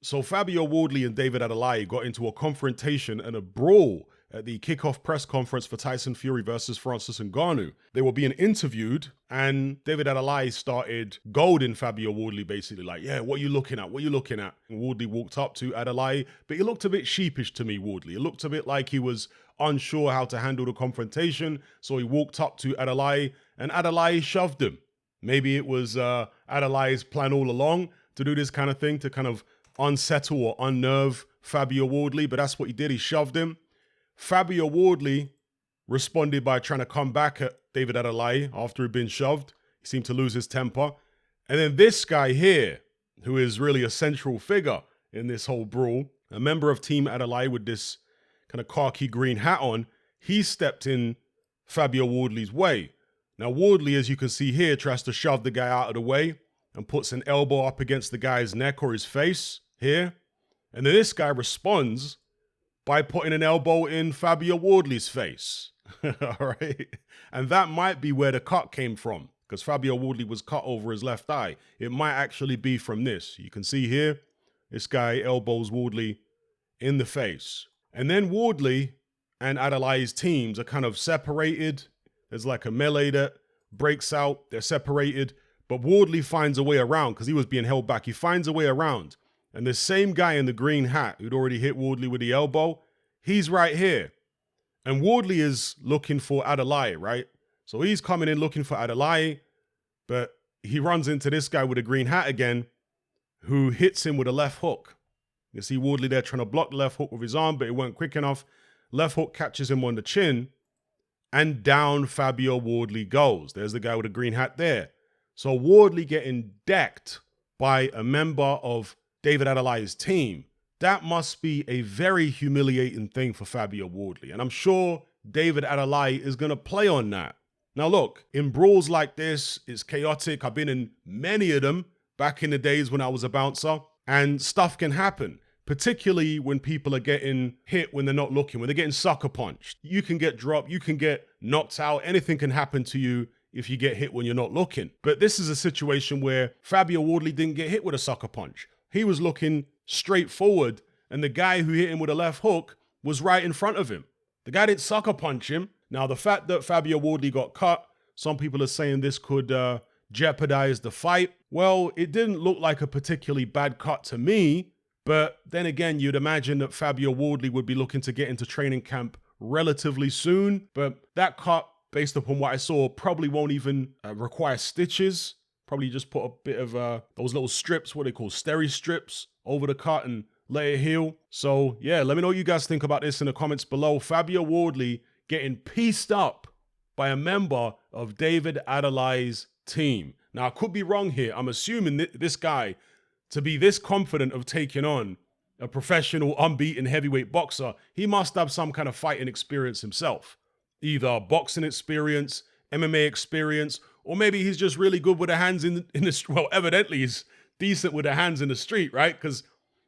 So Fabio Wardley and David Adeleye got into a confrontation and a brawl at the kickoff press conference for Tyson Fury versus Francis Ngannou. They were being interviewed, and David Adeleye started goading Fabio Wardley, basically like, yeah, what are you looking at? What are you looking at? And Wardley walked up to Adeleye, but he looked a bit sheepish to me, Wardley. It looked a bit like he was unsure how to handle the confrontation, so he walked up to Adeleye, and Adeleye shoved him. Maybe it was Adelaye's plan all along to do this kind of thing, to kind of unsettle or unnerve Fabio Wardley, but that's what he did. He shoved him. Fabio Wardley responded by trying to come back at David Adeleye after he'd been shoved. He seemed to lose his temper. And then this guy here, who is really a central figure in this whole brawl, a member of Team Adeleye with this kind of khaki green hat on, he stepped in Fabio Wardley's way. Now, Wardley, as you can see here, tries to shove the guy out of the way and puts an elbow up against the guy's neck or his face here. And then this guy responds by putting an elbow in Fabio Wardley's face. All right. And that might be where the cut came from, because Fabio Wardley was cut over his left eye. It might actually be from this. You can see here, this guy elbows Wardley in the face. And then Wardley and Adelaye's teams are kind of separated. There's like a melee that breaks out. They're separated. But Wardley finds a way around because he was being held back. He finds a way around. And the same guy in the green hat who'd already hit Wardley with the elbow, he's right here. And Wardley is looking for Adeleye, right? So he's coming in looking for Adeleye, but he runs into this guy with a green hat again, who hits him with a left hook. You see Wardley there trying to block the left hook with his arm, but it weren't quick enough. Left hook catches him on the chin, and down Fabio Wardley goes. There's the guy with the green hat there. So Wardley getting decked by a member of David Adelaye's team. That must be a very humiliating thing for Fabio Wardley. And I'm sure David Adeleye is going to play on that. Now look, in brawls like this, it's chaotic. I've been in many of them back in the days when I was a bouncer, and stuff can happen, particularly when people are getting hit when they're not looking, when they're getting sucker punched. You can get dropped, you can get knocked out, anything can happen to you if you get hit when you're not looking. But this is a situation where Fabio Wardley didn't get hit with a sucker punch. He was looking straight forward, and the guy who hit him with a left hook was right in front of him. The guy didn't sucker punch him. Now, the fact that Fabio Wardley got cut, some people are saying this could jeopardize the fight. Well, it didn't look like a particularly bad cut to me, but then again, you'd imagine that Fabio Wardley would be looking to get into training camp relatively soon, but that cut, based upon what I saw, probably won't even require stitches. Probably just put a bit of those little strips, what they call steri strips, over the cut and let it heal. So yeah, let me know what you guys think about this in the comments below. Fabio Wardley getting pieced up by a member of David Adelaye's team. Now, I could be wrong here. I'm assuming this guy to be this confident of taking on a professional, unbeaten heavyweight boxer. He must have some kind of fighting experience himself. Either boxing experience, MMA experience, or maybe he's just really good with the hands in the well, evidently he's decent with the hands in the street, right? Because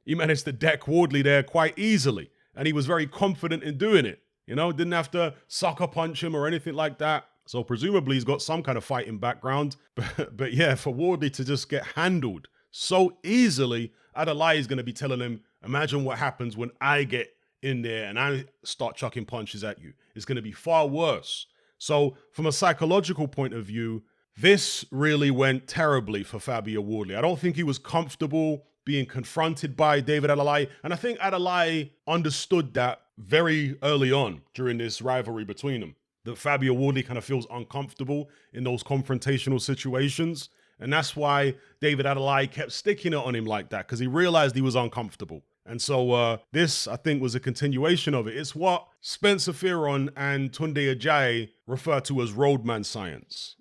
he managed to deck Wardley there quite easily. And he was very confident in doing it. You know, didn't have to sucker punch him or anything like that. So presumably he's got some kind of fighting background. But yeah, for Wardley to just get handled so easily, Adeleye is going to be telling him, imagine what happens when I get in there and I start chucking punches at you. It's going to be far worse. So from a psychological point of view, this really went terribly for Fabio Wardley. I don't think he was comfortable being confronted by David Adeleye. And I think Adeleye understood that very early on during this rivalry between them, that Fabio Wardley kind of feels uncomfortable in those confrontational situations. And that's why David Adeleye kept sticking it on him like that, because he realized he was uncomfortable. And so this, I think, was a continuation of it. It's what Spencer Fearon and Tunde Ajayi refer to as roadman science.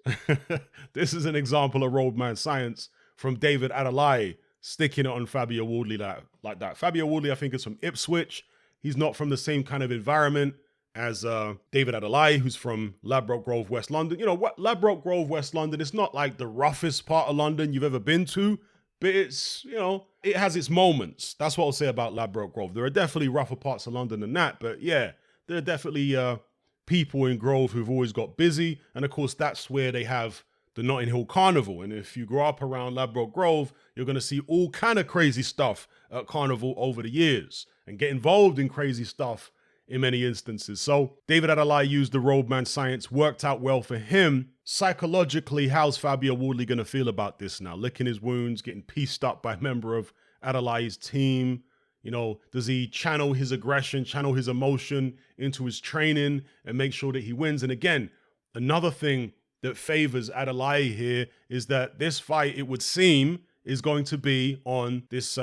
This is an example of roadman science from David Adeleye sticking it on Fabio Wardley like that. Fabio Wardley, I think, is from Ipswich. He's not from the same kind of environment as David Adeleye, who's from Ladbroke Grove, West London. You know what? Ladbroke Grove, West London, it's not like the roughest part of London you've ever been to, but it's, you know, it has its moments. That's what I'll say about Ladbroke Grove. There are definitely rougher parts of London than that, but yeah, there are definitely people in Grove who've always got busy. And of course, that's where they have the Notting Hill Carnival. And if you grow up around Ladbroke Grove, you're going to see all kind of crazy stuff at Carnival over the years and get involved in crazy stuff in many instances. So David Adeleye used the roadman science, worked out well for him. Psychologically, how's Fabio Wardley going to feel about this now? Licking his wounds, getting pieced up by a member of Adeleye's team. You know, does he channel his aggression, channel his emotion into his training and make sure that he wins? And again, another thing that favors Adeleye here is that this fight, it would seem, is going to be on this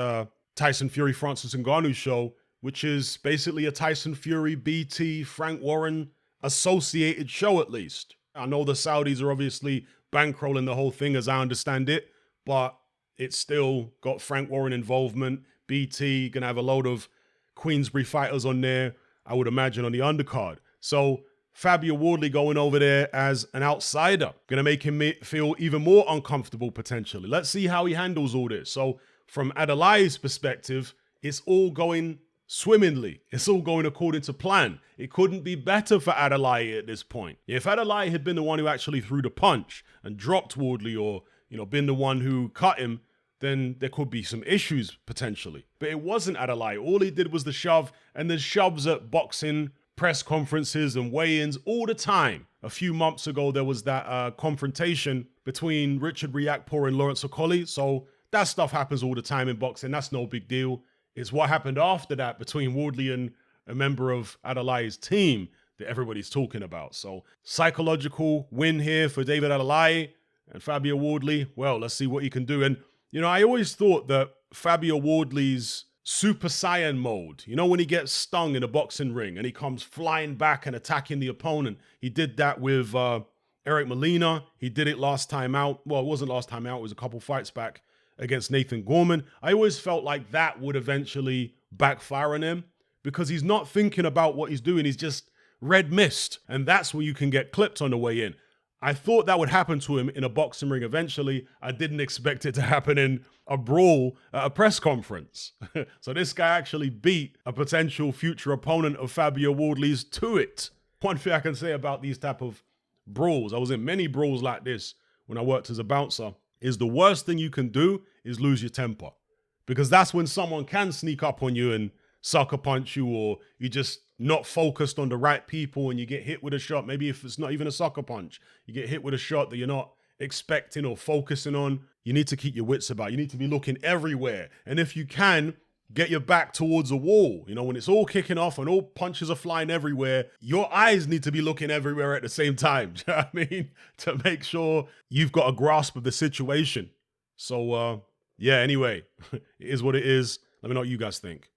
Tyson Fury Francis Ngannou show, which is basically a Tyson Fury, BT, Frank Warren associated show at least. I know the Saudis are obviously bankrolling the whole thing as I understand it, but it's still got Frank Warren involvement. BT gonna have a load of Queensberry fighters on there, I would imagine, on the undercard. So Fabio Wardley going over there as an outsider, gonna make him feel even more uncomfortable potentially. Let's see how he handles all this. So from Adeleye's perspective, it's all going swimmingly. It's all going according to plan. It couldn't be better for Adeleye at this point. If Adeleye had been the one who actually threw the punch and dropped Wardley, or, you know, been the one who cut him, then there could be some issues potentially. But it wasn't Adeleye. All he did was the shove, and there's shoves at boxing press conferences and weigh-ins all the time. A few months ago, there was that confrontation between Richard Riakporhe and Lawrence Okolie. So that stuff happens all the time in boxing. That's no big deal. It's what happened after that between Wardley and a member of Adeleye's team that everybody's talking about. So psychological win here for David Adeleye, and Fabio Wardley, well, let's see what he can do. And, you know, I always thought that Fabio Wardley's Super Saiyan mode, you know, when he gets stung in a boxing ring and he comes flying back and attacking the opponent. He did that with Eric Molina. He did it last time out. Well, it wasn't last time out. It was a couple fights back against Nathan Gorman. I always felt like that would eventually backfire on him because he's not thinking about what he's doing. He's just red mist. And that's where you can get clipped on the way in. I thought that would happen to him in a boxing ring eventually. I didn't expect it to happen in a brawl at a press conference. So this guy actually beat a potential future opponent of Fabio Wardley's to it. One thing I can say about these type of brawls, I was in many brawls like this when I worked as a bouncer, is the worst thing you can do is lose your temper. Because that's when someone can sneak up on you and sucker punch you, or you just not focused on the right people and you get hit with a shot. Maybe if it's not even a sucker punch, you get hit with a shot that you're not expecting or focusing on. You need to keep your wits about. You need to be looking everywhere. And if you can, get your back towards a wall. You know, when it's all kicking off and all punches are flying everywhere, your eyes need to be looking everywhere at the same time. Do you know what I mean? To make sure you've got a grasp of the situation. So, yeah, anyway, it is what it is. Let me know what you guys think.